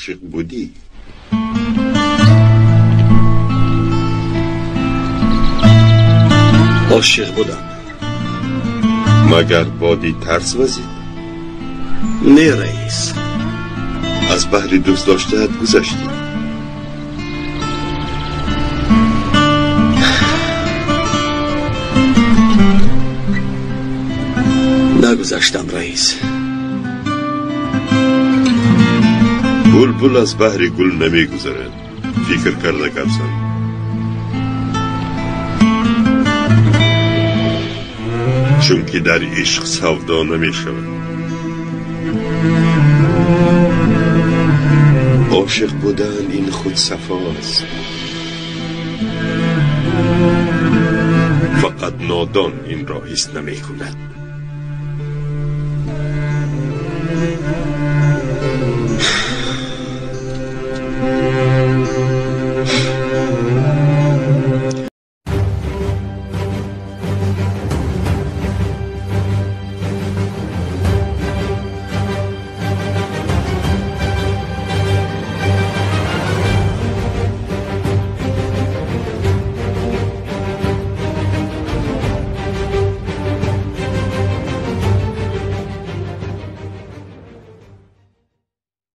عاشق بودی؟ عاشق بودم. مگر بادی ترس وزید؟ نه رئیس. از بحر دوست داشتهت گذشتی؟ نگذشتم رئیس. بلبل از بحر گل نمی گذرد. فکر کرده کبسن؟ چون که در عشق سودا نمی شود. عاشق بودن این خود صفاست. فقط نادان این را حس نمی کند.